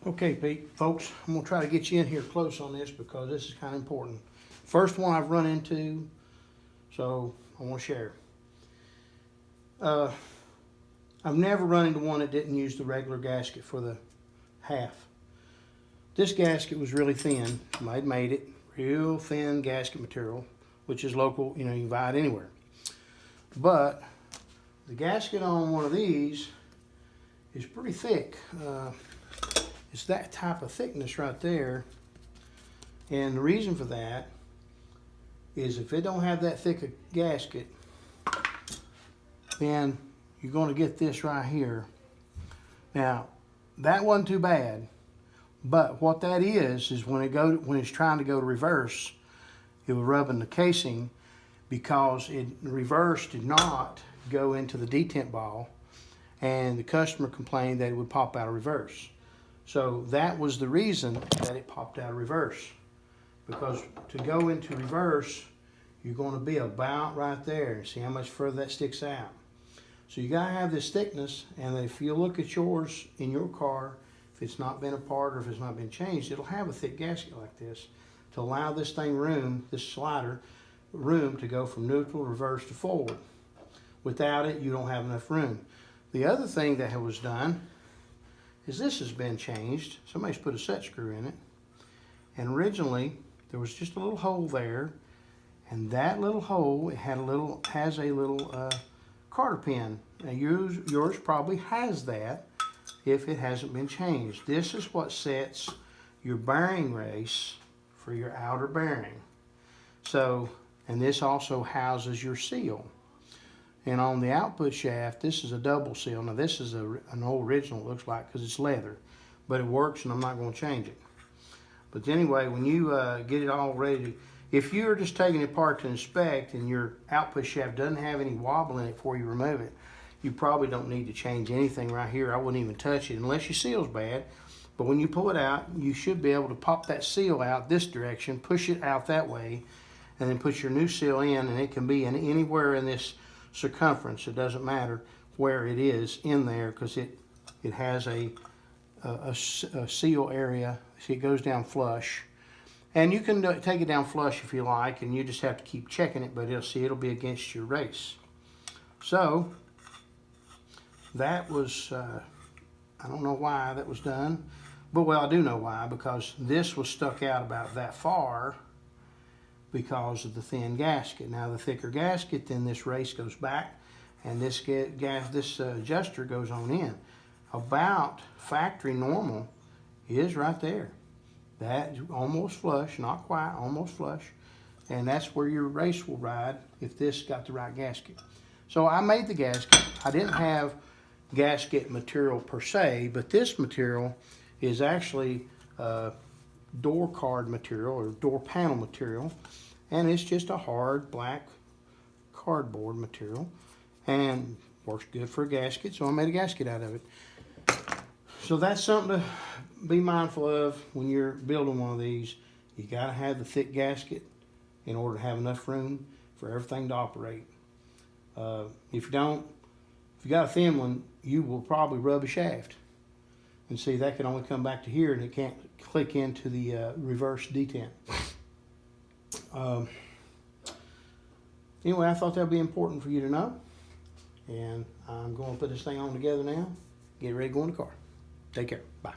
Okay, Pete, folks, I'm gonna try to get you in here close on this because this is kind of important. First one I've run into, so I want to share. I've never run into one that didn't use the regular gasket for the half. This gasket was really thin. Somebody made it real thin gasket material, which is local. You can buy it anywhere. But the gasket on one of these is pretty thick. It's that type of thickness right there. And the reason for that is if it don't have that thick a gasket, then you're going to get this right here. Now, that wasn't too bad, but what that is when it's trying to go to reverse, it was rubbing the casing because reverse did not go into the detent ball, and the customer complained that it would pop out of reverse. So that was the reason that it popped out of reverse, because to go into reverse, you're going to be about right there. See how much further that sticks out. So you got to have this thickness, and if you look at yours in your car, if it's not been apart or if it's not been changed, it'll have a thick gasket like this to allow this thing this slider room to go from neutral, reverse to forward. Without it, you don't have enough room. The other thing that was done is this has been changed. Somebody's put a set screw in it, and originally there was just a little hole there, and that little hole has a little cotter pin. Now yours probably has that if it hasn't been changed. This is what sets your bearing race for your outer bearing. So, and this also houses your seal. And on the output shaft, this is a double seal. Now this is an old original, it looks like, because it's leather. But it works, and I'm not going to change it. But anyway, when you get it all ready, if you're just taking it apart to inspect and your output shaft doesn't have any wobble in it before you remove it, you probably don't need to change anything right here. I wouldn't even touch it unless your seal's bad. But when you pull it out, you should be able to pop that seal out this direction, push it out that way, and then put your new seal in, and it can be anywhere in this circumference. It doesn't matter where it is in there, because it has a seal area. See, it goes down flush, and you can take it down flush if you like, and you just have to keep checking it, but it'll be against your race. So that was I don't know why that was done, but well, I do know why, because this was stuck out about that far because of the thin gasket. Now the thicker gasket, then this race goes back, and this adjuster goes on in. About factory normal is right there. That's almost flush, not quite, almost flush, and that's where your race will ride if this got the right gasket. So I made the gasket. I didn't have gasket material per se, but this material is actually door card material or door panel material, and it's just a hard black cardboard material and works good for a gasket, so I made a gasket out of it. So that's something to be mindful of when you're building one of these. You got to have the thick gasket in order to have enough room for everything to operate. If you don't, if you got a thin one, you will probably rub a shaft. And see, that can only come back to here, and it can't click into the reverse detent. Anyway, I thought that would be important for you to know. And I'm going to put this thing on together now. Get ready to go in the car. Take care. Bye.